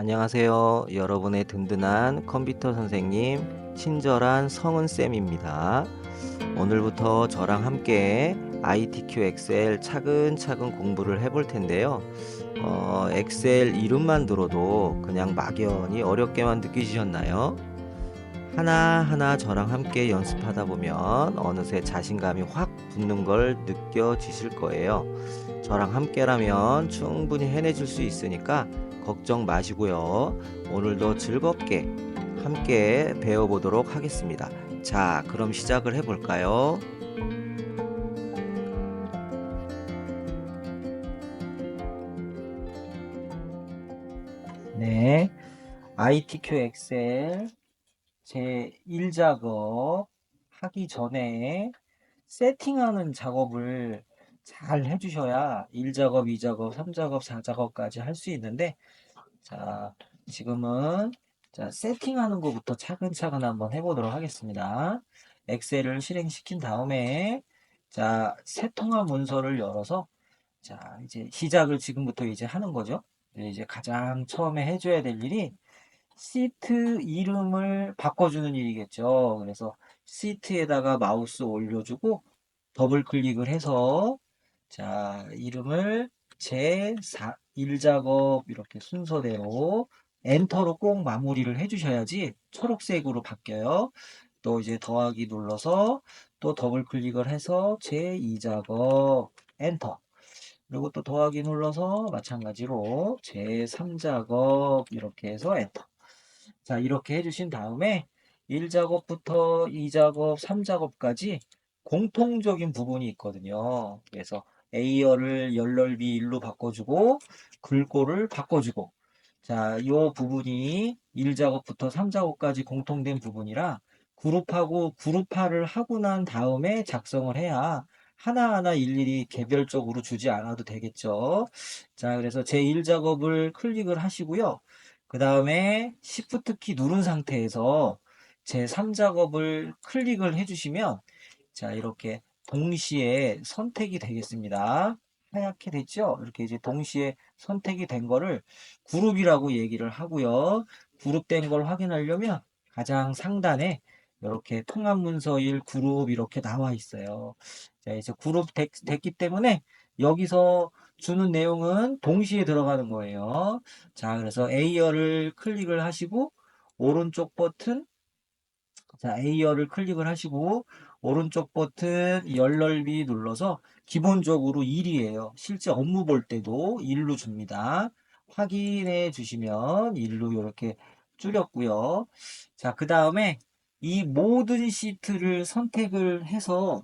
안녕하세요. 여러분의 든든한 컴퓨터 선생님, 친절한 성은쌤입니다. 오늘부터 저랑 함께 ITQ 엑셀 차근차근 공부를 해볼 텐데요. 엑셀 이름만 들어도 그냥 막연히 어렵게만 느끼셨나요? 하나하나 저랑 함께 연습하다 보면 어느새 자신감이 확 붙는 걸 느껴지실 거예요. 저랑 함께라면 충분히 해내줄 수 있으니까 걱정 마시고요. 오늘도 즐겁게 함께 배워보도록 하겠습니다. 자, 그럼 시작을 해볼까요? 네, ITQ 엑셀 제 1작업 하기 전에 세팅하는 작업을 잘 해주셔야 1작업, 2작업, 3작업, 4작업까지 할 수 있는데, 자, 지금은 자, 세팅하는 것부터 차근차근 한번 해보도록 하겠습니다. 엑셀을 실행시킨 다음에, 자, 새 통화 문서를 열어서, 자, 이제 시작을 지금부터 이제 하는 거죠. 이제 가장 처음에 해줘야 될 일이 시트 이름을 바꿔주는 일이겠죠. 그래서 시트에다가 마우스 올려주고 더블 클릭을 해서 자, 이름을 제 1작업 이렇게 순서대로 엔터로 꼭 마무리를 해주셔야지 초록색으로 바뀌어요. 또 이제 더하기 눌러서 또 더블 클릭을 해서 제2작업 엔터. 그리고 또 더하기 눌러서 마찬가지로 제3작업 이렇게 해서 엔터. 자, 이렇게 해주신 다음에 1작업부터 2작업, 3작업까지 공통적인 부분이 있거든요. 그래서 A열을 열넓이 1로 바꿔주고 글꼴을 바꿔주고 자, 이 부분이 1작업부터 3작업까지 공통된 부분이라 그룹하고 그룹화를 하고 난 다음에 작성을 해야 하나하나 일일이 개별적으로 주지 않아도 되겠죠. 자, 그래서 제1작업을 클릭을 하시고요. 그 다음에 Shift 키 누른 상태에서 제3작업을 클릭을 해주시면 자, 이렇게 동시에 선택이 되겠습니다. 하얗게 됐죠? 이렇게 이제 동시에 선택이 된 거를 그룹이라고 얘기를 하고요. 그룹된 걸 확인하려면 가장 상단에 이렇게 통합문서 1 그룹 이렇게 나와 있어요. 자, 이제 그룹 됐기 때문에 여기서 주는 내용은 동시에 들어가는 거예요. 자, 그래서 A열을 클릭을 하시고 오른쪽 버튼 자, A열을 클릭을 하시고 오른쪽 버튼 열넓이 눌러서 기본적으로 1이에요. 실제 업무 볼 때도 1로 줍니다. 확인해 주시면 1로 이렇게 줄였고요. 자, 그 다음에 이 모든 시트를 선택을 해서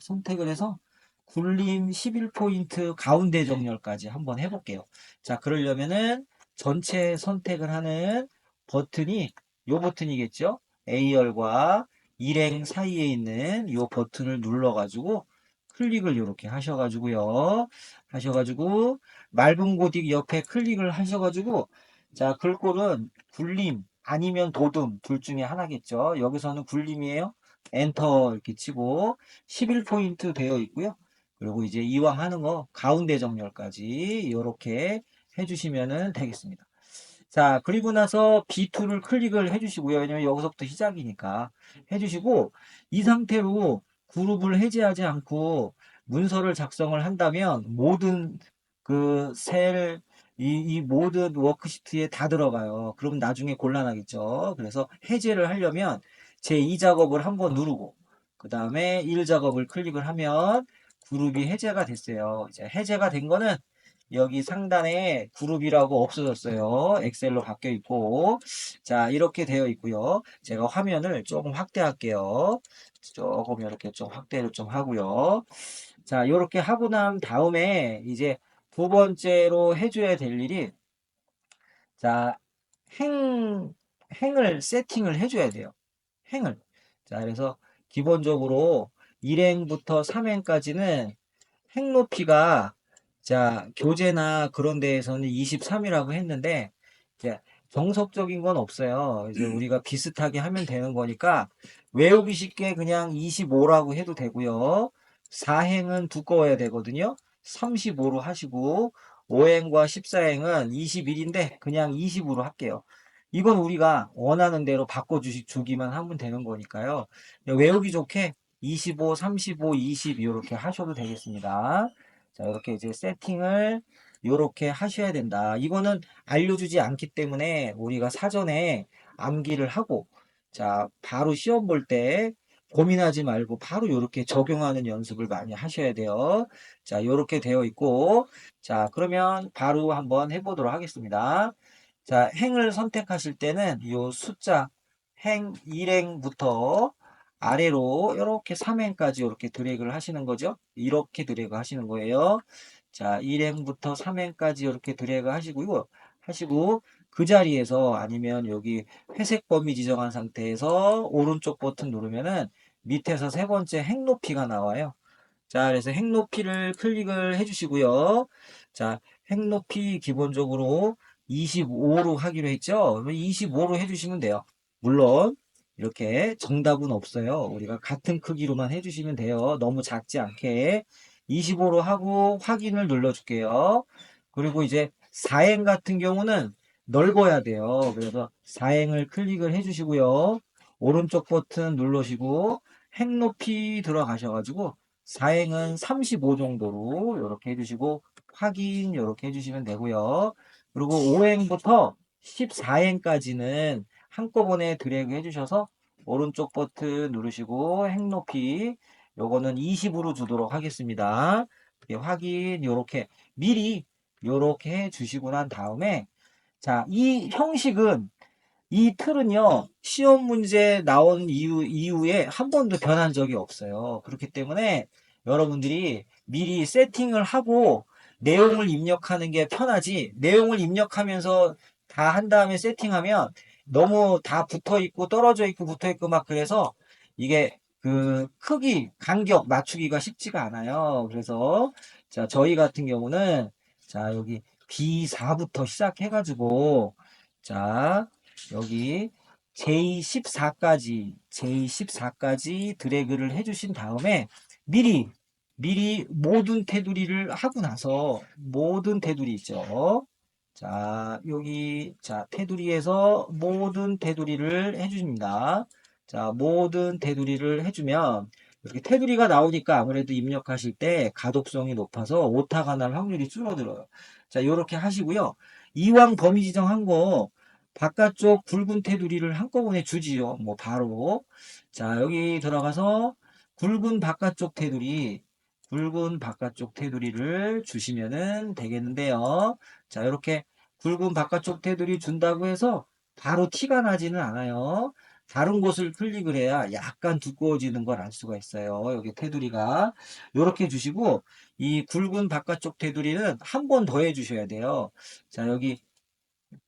굴림 11포인트 가운데 정렬까지 한번 해볼게요. 자, 그러려면은 전체 선택을 하는 버튼이 요 버튼이겠죠? A열과 일행 사이에 있는 이 버튼을 눌러가지고 클릭을 이렇게 하셔가지고요. 하셔가지고 맑은 고딕 옆에 클릭을 하셔가지고 자, 글꼴은 굴림 아니면 도둠 둘 중에 하나겠죠. 여기서는 굴림이에요. 엔터 이렇게 치고 11포인트 되어 있고요. 그리고 이제 이왕 하는 거 가운데 정렬까지 이렇게 해주시면 되겠습니다. 자, 그리고 나서 B2를 클릭을 해주시고요. 왜냐면 여기서부터 시작이니까 해주시고 이 상태로 그룹을 해제하지 않고 문서를 작성을 한다면 모든 그 이 모든 워크시트에 다 들어가요. 그럼 나중에 곤란하겠죠. 그래서 해제를 하려면 제2작업을 한번 누르고 그 다음에 1작업을 클릭을 하면 그룹이 해제가 됐어요. 이제 해제가 된 거는 여기 상단에 그룹이라고 없어졌어요. 엑셀로 바뀌어 있고. 자, 이렇게 되어 있고요. 제가 화면을 조금 확대할게요. 조금 이렇게 좀 확대를 좀 하고요. 자, 이렇게 하고 난 다음에 이제 두 번째로 해줘야 될 일이 자, 행, 행을 세팅을 해줘야 돼요. 행을. 자, 그래서 기본적으로 1행부터 3행까지는 행 높이가 자 교재나 그런 데에서는 23이라고 했는데 이제 정석적인 건 없어요. 이제 우리가 비슷하게 하면 되는 거니까 외우기 쉽게 그냥 25라고 해도 되고요. 4행은 두꺼워야 되거든요. 35로 하시고 5행과 14행은 21인데 그냥 20으로 할게요. 이건 우리가 원하는 대로 바꿔주기만 하면 되는 거니까요. 외우기 좋게 25, 35, 20 이렇게 하셔도 되겠습니다. 자, 이렇게 이제 세팅을 이렇게 하셔야 된다. 이거는 알려주지 않기 때문에 우리가 사전에 암기를 하고, 자, 바로 시험 볼 때 고민하지 말고 바로 이렇게 적용하는 연습을 많이 하셔야 돼요. 자, 이렇게 되어 있고, 자, 그러면 바로 한번 해보도록 하겠습니다. 자, 행을 선택하실 때는 이 숫자 행 1행부터 아래로 이렇게 3행까지 이렇게 드래그를 하시는 거죠. 이렇게 드래그 하시는 거예요. 자, 1행부터 3행까지 이렇게 드래그 하시고요. 하시고 그 자리에서 아니면 여기 회색 범위 지정한 상태에서 오른쪽 버튼 누르면은 밑에서 세 번째 행 높이가 나와요. 자, 그래서 행 높이를 클릭을 해주시고요. 자, 행 높이 기본적으로 25로 하기로 했죠? 25로 해주시면 돼요. 물론, 이렇게 정답은 없어요. 우리가 같은 크기로만 해주시면 돼요. 너무 작지 않게. 25로 하고 확인을 눌러줄게요. 그리고 이제 4행 같은 경우는 넓어야 돼요. 그래서 4행을 클릭을 해주시고요. 오른쪽 버튼 누르시고 행 높이 들어가셔가지고 4행은 35 정도로 이렇게 해주시고 확인 이렇게 해주시면 되고요. 그리고 5행부터 14행까지는 한꺼번에 드래그 해주셔서 오른쪽 버튼 누르시고 행 높이 요거는 20으로 주도록 하겠습니다. 확인 이렇게 미리 이렇게 해주시고 난 다음에 자, 이 형식은 이 틀은요, 시험 문제 나온 이후에 한 번도 변한 적이 없어요. 그렇기 때문에 여러분들이 미리 세팅을 하고 내용을 입력하는 게 편하지, 내용을 입력하면서 다 한 다음에 세팅하면 너무 다 붙어 있고 떨어져 있고 붙어 있고 막 그래서 이게 그 크기, 간격 맞추기가 쉽지가 않아요. 그래서 자, 저희 같은 경우는 자, 여기 B4부터 시작해가지고 자, 여기 J14까지 드래그를 해주신 다음에 미리 모든 테두리를 하고 나서 모든 테두리 있죠. 자, 여기 자, 테두리에서 모든 테두리를 해줍니다. 자, 모든 테두리를 해주면 이렇게 테두리가 나오니까 아무래도 입력하실 때 가독성이 높아서 오타가 날 확률이 줄어들어요. 자, 이렇게 하시고요. 이왕 범위 지정한 거 바깥쪽 굵은 테두리를 한꺼번에 주지요. 뭐 바로 자 여기 들어가서 굵은 바깥쪽 테두리를 주시면은 되겠는데요. 자 이렇게 굵은 바깥쪽 테두리 준다고 해서 바로 티가 나지는 않아요. 다른 곳을 클릭을 해야 약간 두꺼워지는 걸 알 수가 있어요. 여기 테두리가 이렇게 주시고 이 굵은 바깥쪽 테두리는 한 번 더 해주셔야 돼요. 자 여기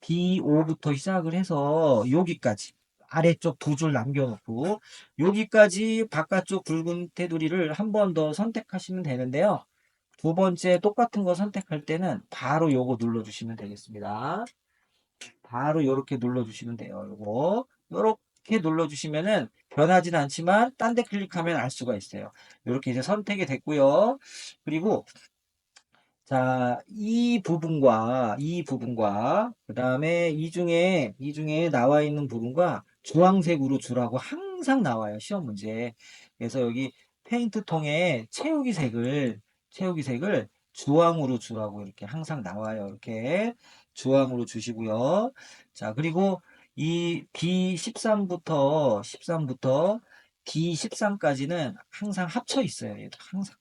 B5부터 시작을 해서 여기까지 아래쪽 두 줄 남겨놓고 여기까지 바깥쪽 굵은 테두리를 한 번 더 선택하시면 되는데요. 두 번째 똑같은 거 선택할 때는 바로 요거 눌러주시면 되겠습니다. 바로 이렇게 눌러주시면 돼요. 요거 이렇게 눌러주시면은 변하진 않지만 딴 데 클릭하면 알 수가 있어요. 이렇게 이제 선택이 됐고요. 그리고 자, 이 부분과, 그 다음에 이 중에 나와 있는 부분과 주황색으로 주라고 항상 나와요, 시험 문제. 그래서 여기 페인트 통에 채우기색을 주황으로 주라고 이렇게 항상 나와요. 이렇게 주황으로 주시고요. 자, 그리고 이 B13부터 D13까지는 항상 합쳐 있어요. 얘도 항상.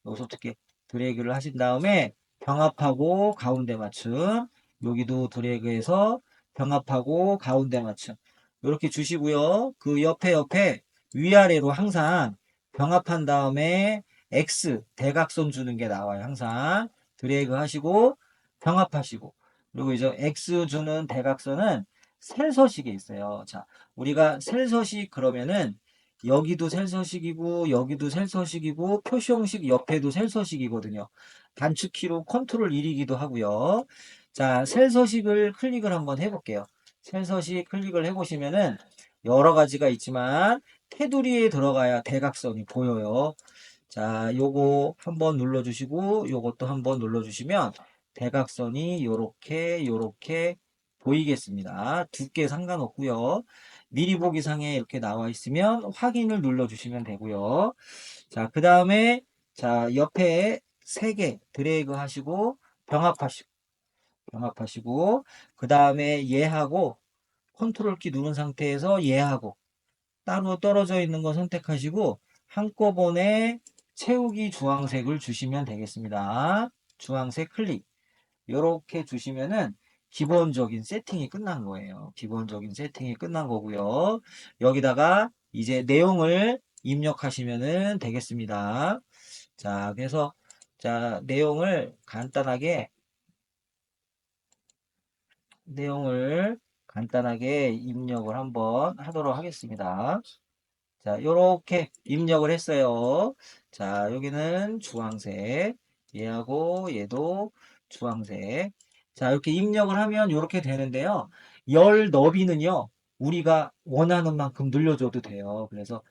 여기서 어떻게 드래그를 하신 다음에 병합하고 가운데 맞춤 여기도 드래그해서 병합하고 가운데 맞춤 이렇게 주시고요. 그 옆에 위아래로 항상 병합한 다음에 X 대각선 주는 게 나와요. 항상 드래그 하시고 병합하시고 그리고 이제 X 주는 대각선은 셀서식에 있어요. 자, 우리가 셀서식 그러면은 여기도 셀서식이고 여기도 셀서식이고 표시형식 옆에도 셀서식이거든요. 단축키로 컨트롤 1이기도 하고요. 자, 셀서식을 클릭을 한번 해볼게요. 셀서식 클릭을 해보시면은 여러 가지가 있지만 테두리에 들어가야 대각선이 보여요. 자, 요거 한번 눌러주시고 요것도 한번 눌러주시면 대각선이 요렇게 보이겠습니다. 두께 상관없고요. 미리 보기 상에 이렇게 나와 있으면 확인을 눌러주시면 되고요. 자, 그 다음에 자 옆에 3개 드래그 하시고 병합하시고 그 다음에 얘하고 컨트롤 키 누른 상태에서 얘하고 따로 떨어져 있는 거 선택하시고 한꺼번에 채우기 주황색을 주시면 되겠습니다. 주황색 클릭. 이렇게 주시면은 기본적인 세팅이 끝난 거예요. 기본적인 세팅이 끝난 거고요. 여기다가 이제 내용을 입력하시면 되겠습니다. 자, 그래서 자, 내용을 간단하게 입력을 한번 하도록 하겠습니다. 자, 요렇게 입력을 했어요. 자, 여기는 주황색. 얘하고 얘도 주황색. 자, 이렇게 입력을 하면 이렇게 되는데요. 열 너비는요, 우리가 원하는 만큼 늘려줘도 돼요. 그래서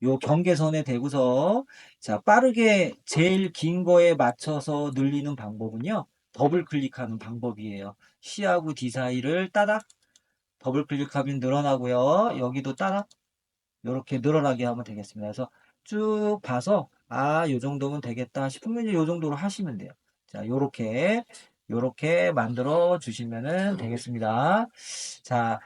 요 경계선에 대고서, 자, 빠르게 제일 긴 거에 맞춰서 늘리는 방법은요, 더블 클릭하는 방법이에요. C하고 D 사이를 따닥, 더블 클릭하면 늘어나고요. 여기도 따닥, 이렇게 늘어나게 하면 되겠습니다. 그래서 쭉 봐서 요 정도면 되겠다 싶으면 이제 요 정도로 하시면 돼요. 자, 요렇게 만들어 주시면 되겠습니다. 자,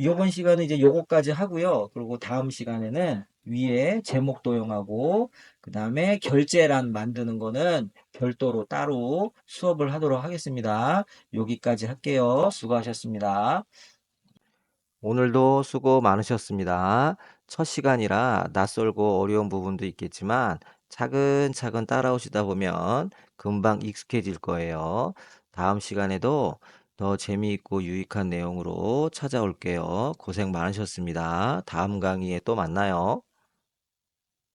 요번 시간은 이제 요거까지 하고요. 그리고 다음 시간에는 위에 제목 도형하고 그 다음에 결제란 만드는 거는 별도로 따로 수업을 하도록 하겠습니다. 여기까지 할게요. 수고하셨습니다. 오늘도 수고 많으셨습니다. 첫 시간이라 낯설고 어려운 부분도 있겠지만 차근차근 따라오시다 보면 금방 익숙해질 거예요. 다음 시간에도 더 재미있고 유익한 내용으로 찾아올게요. 고생 많으셨습니다. 다음 강의에 또 만나요.